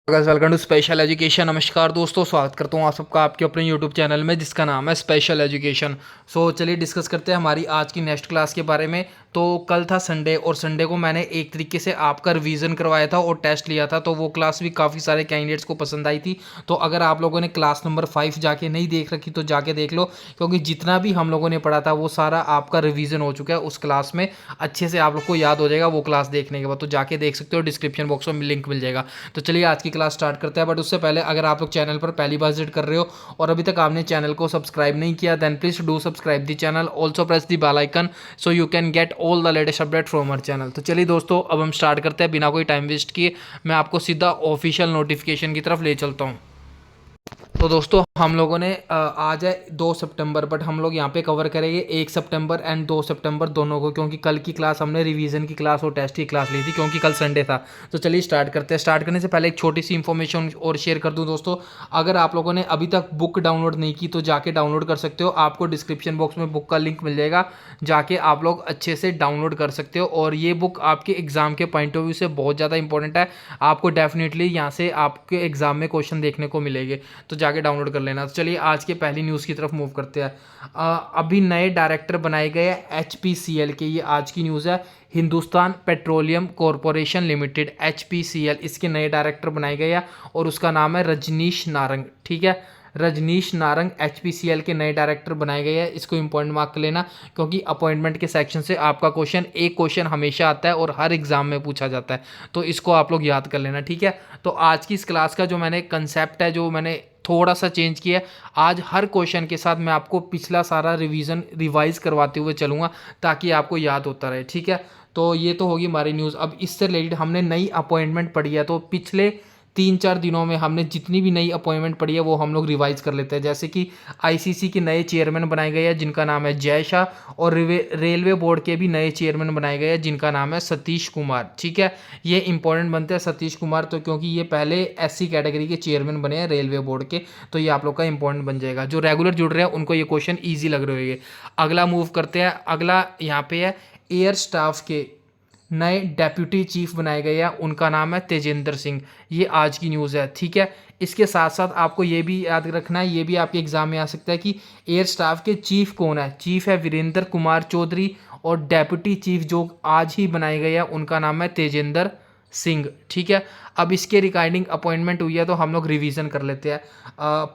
Welcome to special education. नमस्कार दोस्तों, स्वागत करता हूँ आप सबका आपके अपने यूट्यूब चैनल में जिसका नाम है स्पेशल एजुकेशन। चलिए डिस्कस करते हैं हमारी आज की नेक्स्ट क्लास के बारे में। तो कल था संडे और संडे को मैंने एक तरीके से आपका रिवीजन करवाया था और टेस्ट लिया था, तो वो क्लास भी काफ़ी सारे कैंडिडेट्स को पसंद आई थी। तो अगर आप लोगों ने क्लास नंबर 5 जाके नहीं देख रखी तो जाके देख लो, क्योंकि जितना भी हम लोगों ने पढ़ा था वो सारा आपका रिवीजन हो चुका है उस क्लास में। अच्छे से आप लोग को याद हो जाएगा वो क्लास देखने के बाद, तो जाके देख सकते हो, डिस्क्रिप्शन बॉक्स में लिंक मिल जाएगा। तो चलिए आज की क्लास स्टार्ट करते हैं। बट उससे पहले अगर आप लोग चैनल पर पहली बार विजिट कर रहे हो और अभी तक आपने चैनल को सब्सक्राइब नहीं किया, then please do subscribe the channel, also press the bell icon so you can get all the latest update from our channel. तो चलिए दोस्तों, अब हम स्टार्ट करते हैं बिना कोई टाइम वेस्ट किए। मैं आपको सीधा ऑफिशियल नोटिफिकेशन की तरफ ले चलता हूँ। तो दोस्तों हम लोगों ने आज है 2 सितंबर, बट हम लोग यहाँ पे कवर करेंगे 1 सितंबर एंड 2 सितंबर दोनों को, क्योंकि कल की क्लास हमने रिवीजन की क्लास और टेस्ट की क्लास ली थी, क्योंकि कल संडे था। तो चलिए स्टार्ट करते हैं। स्टार्ट करने से पहले एक छोटी सी इन्फॉर्मेशन और शेयर कर दूँ दोस्तों। अगर आप लोगों ने अभी तक बुक डाउनलोड नहीं की तो जाके डाउनलोड कर सकते हो। आपको डिस्क्रिप्शन बॉक्स में बुक का लिंक मिल जाएगा, जाके आप लोग अच्छे से डाउनलोड कर सकते हो। और ये बुक आपके एग्जाम के पॉइंट ऑफ व्यू से बहुत ज़्यादा इंपॉर्टेंट है। आपको डेफिनेटली यहाँ से आपके एग्जाम में क्वेश्चन देखने को मिलेंगे, तो जाके डाउनलोड कर लेना। तो चलिए आज के पहली न्यूज़ की तरफ मूव करते हैं। अभी नए डायरेक्टर बनाए गए हैं HPCL के, ये आज की न्यूज़ है। Hindustan petroleum corporation limited HPCL, इसके नए डायरेक्टर बनाए गए हैं और उसका नाम है रजनीश नारंग। ठीक है, रजनीश नारंग HPCL के नए डायरेक्टर बनाए गए हैं। इसको इंपॉर्टेंट मार्क कर लेना, क्योंकि अपॉइंटमेंट के सेक्शन से आपका एक क्वेश्चन हमेशा आता है और हर एग्जाम में पूछा जाता है, तो इसको आप लोग याद कर लेना। ठीक है, तो आज की इस क्लास का जो मैंने कंसेप्ट है, जो मैंने थोड़ा सा चेंज किया है, आज हर क्वेश्चन के साथ मैं आपको पिछला सारा रिवाइज करवाते हुए चलूँगा, ताकि आपको याद होता रहे। ठीक है, तो ये तो होगी हमारी न्यूज़। अब इससे रिलेटेड हमने नई अपॉइंटमेंट पढ़ी है, तो पिछले 3-4 दिनों में हमने जितनी भी नई अपॉइंटमेंट पढ़ी है वो हम लोग रिवाइज कर लेते हैं। जैसे कि ICC के नए चेयरमैन बनाए गए हैं जिनका नाम है जय शाह, और रेलवे बोर्ड के भी नए चेयरमैन बनाए गए हैं जिनका नाम है सतीश कुमार। ठीक है, ये इंपॉर्टेंट बनते हैं सतीश कुमार, तो क्योंकि ये पहले SC कैटेगरी के चेयरमैन बने हैं रेलवे बोर्ड के, तो ये आप लोग का इंपॉर्टेंट बन जाएगा। जो रेगुलर जुड़ रहे हैं उनको ये क्वेश्चन ईजी लग रहे होंगे। अगला मूव करते हैं। अगला यहाँ पे है एयर स्टाफ के नए डेप्यूटी चीफ बनाए गए हैं, उनका नाम है तेजेंद्र सिंह। ये आज की न्यूज़ है। ठीक है, इसके साथ साथ आपको ये भी याद रखना है, ये भी आपके एग्जाम में आ सकता है कि एयर स्टाफ के चीफ कौन है। चीफ है वीरेंद्र कुमार चौधरी, और डेप्यूटी चीफ जो आज ही बनाए गए हैं उनका नाम है तेजेंद्र सिंह। ठीक है, अब इसके रिगार्डिंग अपॉइंटमेंट हुई है, तो हम लोग रिवीजन कर लेते हैं।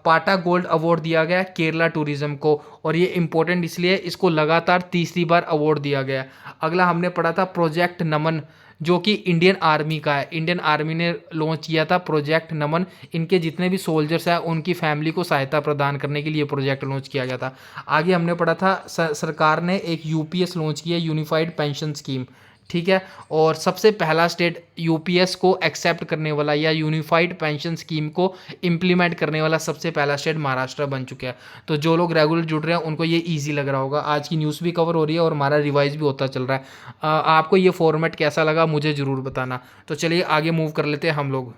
पाटा गोल्ड अवार्ड दिया गया केरला टूरिज्म को, और ये इंपॉर्टेंट इसलिए इसको लगातार तीसरी बार अवार्ड दिया गया। अगला हमने पढ़ा था प्रोजेक्ट नमन, जो कि इंडियन आर्मी का है। इंडियन आर्मी ने लॉन्च किया था प्रोजेक्ट नमन। इनके जितने भी सोल्जर्स हैं उनकी फैमिली को सहायता प्रदान करने के लिए प्रोजेक्ट लॉन्च किया गया था। आगे हमने पढ़ा था सरकार ने एक UPS लॉन्च किया, यूनिफाइड पेंशन स्कीम। ठीक है, और सबसे पहला स्टेट UPS को एक्सेप्ट करने वाला या यूनिफाइड पेंशन स्कीम को इम्प्लीमेंट करने वाला सबसे पहला स्टेट महाराष्ट्र बन चुका है। तो जो लोग रेगुलर जुड़ रहे हैं उनको ये इजी लग रहा होगा। आज की न्यूज़ भी कवर हो रही है और हमारा रिवाइज भी होता चल रहा है। आपको ये फॉर्मेट कैसा लगा मुझे ज़रूर बताना। तो चलिए आगे मूव कर लेते हैं हम लोग।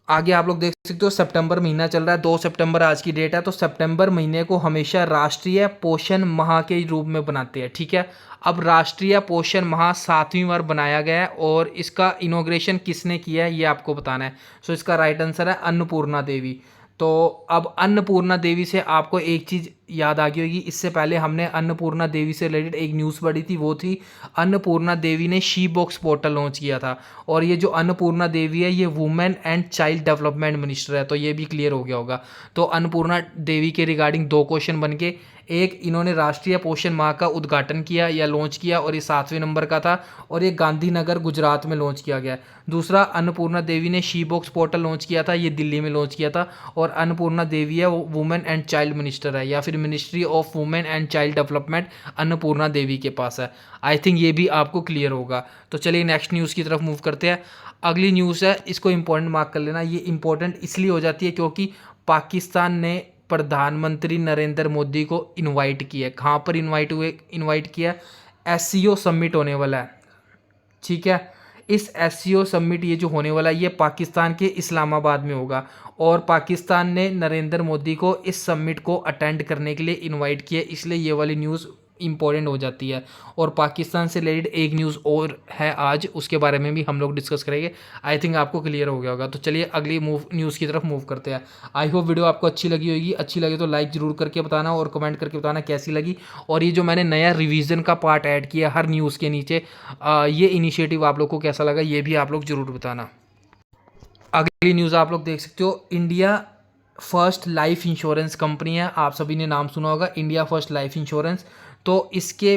आगे आप लोग देख सकते हो सितंबर महीना चल रहा है, 2 सितंबर आज की डेट है। तो सितंबर महीने को हमेशा राष्ट्रीय पोषण माह के रूप में बनाते हैं। ठीक है, अब राष्ट्रीय पोषण माह 7वीं बार बनाया गया है, और इसका इनॉग्रेशन किसने किया है ये आपको बताना है। सो इसका राइट आंसर है अन्नपूर्णा देवी। तो अब अन्नपूर्णा देवी से आपको एक चीज़ याद आ गई होगी, इससे पहले हमने अन्नपूर्णा देवी से रिलेटेड एक न्यूज़ पढ़ी थी, वो थी अन्नपूर्णा देवी ने शी बॉक्स पोर्टल लॉन्च किया था। और ये जो अन्नपूर्णा देवी है ये women and child development minister है, तो ये भी क्लियर हो गया होगा। तो अन्नपूर्णा देवी के रिगार्डिंग 2 क्वेश्चन बन के, एक इन्होंने राष्ट्रीय पोषण माह का उद्घाटन किया या लॉन्च किया और ये 7वें नंबर का था, और ये गांधीनगर गुजरात में लॉन्च किया गया। दूसरा, अन्नपूर्णा देवी ने शी बॉक्स पोर्टल लॉन्च किया था, ये दिल्ली में लॉन्च किया था। और अन्नपूर्णा देवी है वो वुमेन एंड चाइल्ड मिनिस्टर है, या फिर ministry of women and child development Annapurna Devi के पास है। आई थिंक ये भी आपको क्लियर होगा। तो चलिए नेक्स्ट न्यूज़ की तरफ मूव करते हैं। अगली न्यूज़ है, इसको इंपॉर्टेंट मार्क कर लेना। ये इंपॉर्टेंट इसलिए हो जाती है क्योंकि पाकिस्तान ने प्रधानमंत्री नरेंद्र मोदी को इनवाइट किया है। कहाँ पर इनवाइट किया? SCO समिट होने वाला है। ठीक है, इस SCO समिट ये जो होने वाला है ये पाकिस्तान के इस्लामाबाद में होगा, और पाकिस्तान ने नरेंद्र मोदी को इस समिट को अटेंड करने के लिए इनवाइट किया, इसलिए ये वाली न्यूज़ इंपॉर्टेंट हो जाती है। और पाकिस्तान से रिलेटेड एक न्यूज़ और है आज, उसके बारे में भी हम लोग डिस्कस करेंगे। आई थिंक आपको क्लियर हो गया होगा। तो चलिए अगली न्यूज़ की तरफ मूव करते हैं। आई होप वीडियो आपको अच्छी लगी होगी। अच्छी लगी तो लाइक ज़रूर करके बताना और कमेंट करके बताना कैसी लगी। और ये जो मैंने नया रिवीजन का पार्ट ऐड किया हर न्यूज़ के नीचे, ये इनिशिएटिव आप लोग को कैसा लगा ये भी आप लोग ज़रूर बताना। अगली न्यूज़ आप लोग देख सकते हो, India first life insurance company है। आप सभी ने नाम सुना होगा, इंडिया फर्स्ट लाइफ इंश्योरेंस। तो इसके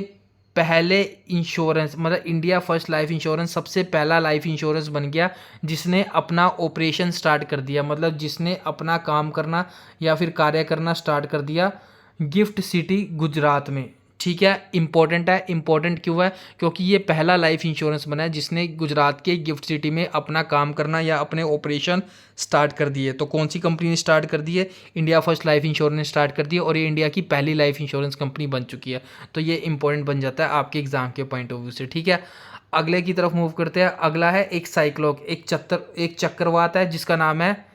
पहले इंश्योरेंस मतलब इंडिया फर्स्ट लाइफ इंश्योरेंस सबसे पहला लाइफ इंश्योरेंस बन गया जिसने अपना ऑपरेशन स्टार्ट कर दिया, मतलब जिसने अपना काम करना या फिर कार्य करना स्टार्ट कर दिया गिफ्ट सिटी गुजरात में। ठीक है, इंपॉर्टेंट है। इंपॉर्टेंट क्यों है? क्योंकि ये पहला लाइफ इंश्योरेंस बना है जिसने गुजरात के गिफ्ट सिटी में अपना काम करना या अपने ऑपरेशन स्टार्ट कर दिए। तो कौन सी कंपनी ने स्टार्ट कर दी है? इंडिया फर्स्ट लाइफ इंश्योरेंस ने स्टार्ट कर दी है और ये इंडिया की पहली लाइफ इंश्योरेंस कंपनी बन चुकी है। तो ये इंपॉर्टेंट बन जाता है आपके एग्जाम के पॉइंट ऑफ व्यू से। ठीक है, अगले की तरफ मूव करते हैं। अगला है एक साइक्लोन, एक चक्रवात है जिसका नाम है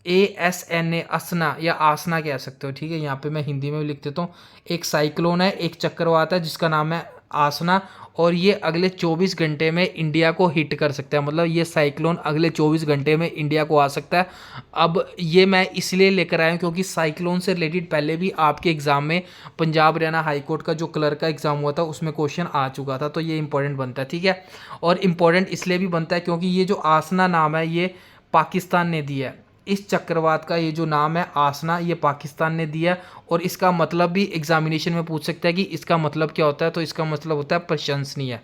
ASNA, असना या आसना कह सकते हो। ठीक है, यहाँ पे मैं हिंदी में भी लिख देता हूँ। एक साइक्लोन है, एक चक्रवात है जिसका नाम है आसना, और ये अगले 24 घंटे में इंडिया को हिट कर सकता है। मतलब ये साइक्लोन अगले 24 घंटे में इंडिया को आ सकता है। अब ये मैं इसलिए लेकर आया हूँ क्योंकि साइक्लोन से रिलेटेड पहले भी आपके एग्जाम में पंजाब हरियाणा हाई कोर्ट का जो क्लर्क का एग्जाम हुआ था उसमें क्वेश्चन आ चुका था। तो ये इंपॉर्टेंट बनता है। ठीक है, और इम्पॉर्टेंट इसलिए भी बनता है क्योंकि ये जो आसना नाम है ये पाकिस्तान ने दिया है। इस चक्रवात का ये जो नाम है आसना, ये पाकिस्तान ने दिया। और इसका मतलब भी एग्जामिनेशन में पूछ सकता है कि इसका मतलब क्या होता है। तो इसका मतलब होता है प्रशंसनीय।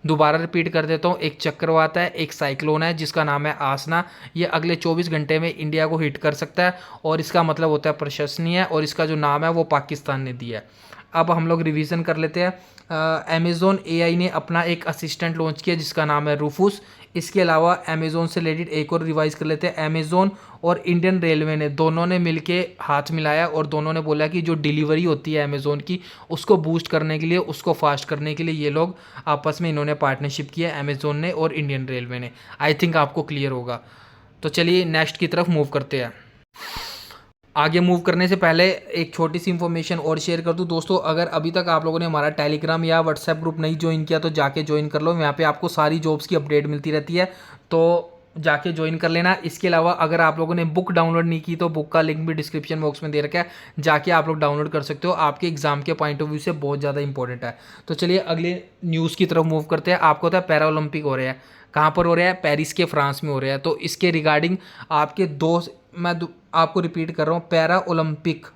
दोबारा रिपीट कर देता हूँ, एक चक्रवात है, एक साइक्लोन है जिसका नाम है आसना। ये अगले 24 घंटे में इंडिया को हिट कर सकता है और इसका मतलब होता है प्रशंसनीय, और इसका जो नाम है वो पाकिस्तान ने दिया है। अब हम लोग रिवीजन कर लेते हैं। अमेज़ॉन AI ने अपना एक असिस्टेंट लॉन्च किया जिसका नाम है रूफूस। इसके अलावा अमेज़ॉन से रिलेटेड एक और रिवाइज कर लेते हैं। अमेज़ॉन और इंडियन रेलवे ने दोनों ने मिलके हाथ मिलाया और दोनों ने बोला कि जो डिलीवरी होती है अमेज़ॉन की उसको बूस्ट करने के लिए, उसको फास्ट करने के लिए ये लोग आपस में इन्होंने पार्टनरशिप किया, अमेज़ॉन ने और इंडियन रेलवे ने। आई थिंक आपको क्लियर होगा। तो चलिए नेक्स्ट की तरफ मूव करते हैं। आगे मूव करने से पहले एक छोटी सी इन्फॉर्मेशन और शेयर कर दूं दोस्तों, अगर अभी तक आप लोगों ने हमारा टेलीग्राम या व्हाट्सएप ग्रुप नहीं ज्वाइन किया तो जाके ज्वाइन कर लो। यहाँ पे आपको सारी जॉब्स की अपडेट मिलती रहती है, तो जाके ज्वाइन कर लेना। इसके अलावा अगर आप लोगों ने बुक डाउनलोड नहीं की तो बुक का लिंक भी डिस्क्रिप्शन बॉक्स में दे रखा है, जाके आप लोग डाउनलोड कर सकते हो। आपके एग्जाम के पॉइंट ऑफ व्यू से बहुत ज़्यादा इंपॉर्टेंट है। तो चलिए अगले न्यूज़ की तरफ मूव करते हैं। आपको पता है पैरा ओलंपिक हो रहा है, कहाँ पर हो रहा है? पेरिस के फ्रांस में हो रहा है। तो इसके रिगार्डिंग आपके आपको रिपीट कर रहा हूँ, पैरा ओलंपिक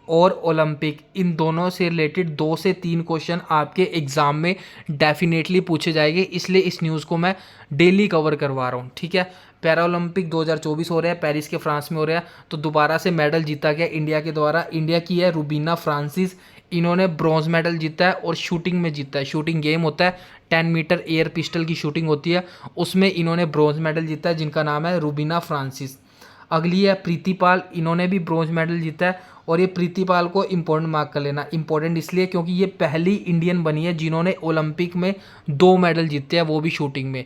और ओलंपिक इन दोनों से रिलेटेड 2 से 3 क्वेश्चन आपके एग्जाम में डेफिनेटली पूछे जाएंगे, इसलिए इस न्यूज़ को मैं डेली कवर करवा रहा हूँ। ठीक है, पैरा ओलंपिक 2024 हो रहा है, पेरिस के फ्रांस में हो रहा है। तो दोबारा से मेडल जीता गया इंडिया के द्वारा। इंडिया की है रुबीना फ्रांसिस, इन्होंने ब्रॉन्ज मेडल जीता है और शूटिंग में जीता है। शूटिंग गेम होता है, 10 मीटर एयर पिस्टल की शूटिंग होती है, उसमें इन्होंने ब्रॉन्ज मेडल जीता है जिनका नाम है रुबीना फ्रांसिस। अगली है प्रीति पाल, इन्होंने भी ब्रॉन्ज मेडल जीता है। और ये प्रीति पाल को इंपॉर्टेंट मार्क कर लेना, इंपॉर्टेंट इसलिए क्योंकि ये पहली इंडियन बनी है जिन्होंने ओलंपिक में 2 मेडल जीते हैं, वो भी शूटिंग में।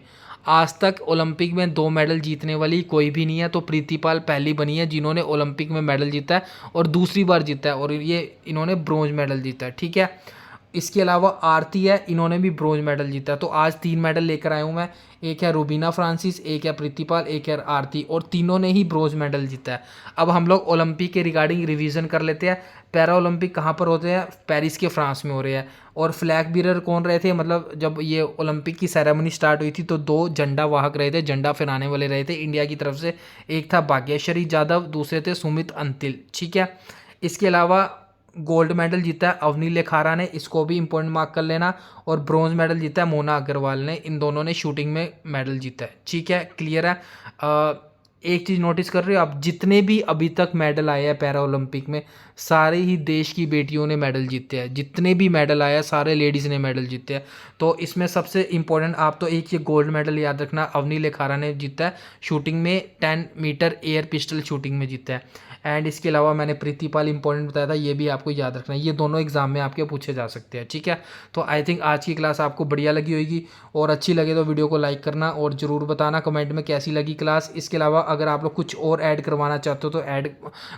आज तक ओलंपिक में 2 मेडल जीतने वाली कोई भी नहीं है, तो प्रीति पाल पहली बनी है जिन्होंने ओलंपिक में मेडल जीता है और दूसरी बार जीता है, और ये इन्होंने ब्रॉन्ज मेडल जीता है। ठीक है, इसके अलावा आरती है, इन्होंने भी ब्रॉन्ज मेडल जीता है। तो आज 3 मेडल लेकर आया हूँ मैं, एक है रुबीना फ्रांसिस, एक है प्रीति पाल, एक है आरती, और तीनों ने ही ब्रॉन्ज मेडल जीता है। अब हम लोग ओलंपिक के रिगार्डिंग रिवीजन कर लेते हैं। पैरा ओलंपिक कहाँ पर होते हैं? पेरिस के फ्रांस में हो रहे हैं। और फ्लैग बीरर कौन रहे थे? मतलब जब ये ओलंपिक की सेरेमनी स्टार्ट हुई थी तो 2 झंडा वाहक रहे थे, झंडा फहराने वाले रहे थे इंडिया की तरफ से। एक था भाग्यश्री जाधव, दूसरे थे सुमित अंतिल। ठीक है, इसके अलावा गोल्ड मेडल जीता है अवनी लेखारा ने, इसको भी इंपॉर्टेंट मार्क कर लेना। और ब्रॉन्ज मेडल जीता है मोना अग्रवाल ने, इन दोनों ने शूटिंग में मेडल जीता है। ठीक है, क्लियर है। एक चीज़ नोटिस कर रहे हो आप, जितने भी अभी तक मेडल आए हैं पैरा ओलंपिक में सारे ही देश की बेटियों ने मेडल जीते हैं। जितने भी मेडल आए हैं सारे लेडीज़ ने मेडल जीते हैं। तो इसमें सबसे इंपॉर्टेंट आप तो एक ये गोल्ड मेडल याद रखना, अवनी लेखारा ने जीता है शूटिंग में, 10 मीटर एयर पिस्टल शूटिंग में जीता है। एंड इसके अलावा मैंने प्रीति पाल इंपॉर्टेंट बताया था, ये भी आपको याद रखना है। ये दोनों एग्जाम में आपके पूछे जा सकते हैं। ठीक है, तो आई थिंक आज की क्लास आपको बढ़िया लगी होगी, और अच्छी लगे तो वीडियो को लाइक करना और ज़रूर बताना कमेंट में कैसी लगी क्लास। इसके अलावा अगर आप लोग कुछ और ऐड करवाना चाहते हो तो ऐड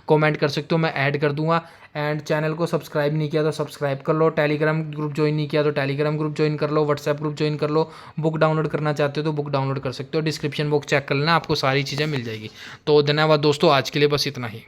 कमेंट कर सकते हो, मैं ऐड कर दूंगा। एंड चैनल को सब्सक्राइब नहीं किया तो सब्सक्राइब कर लो, टेलीग्राम ग्रुप ज्वाइन नहीं किया तो टेलीग्राम ग्रुप ज्वाइन कर लो, व्हाट्सएप ग्रुप ज्वाइन कर लो, बुक डाउनलोड करना चाहते हो तो बुक डाउनलोड कर सकते हो। डिस्क्रिप्शन बॉक्स चेक कर लेना, आपको सारी चीज़ें मिल जाएगी। तो धन्यवाद दोस्तों, आज के लिए बस इतना ही।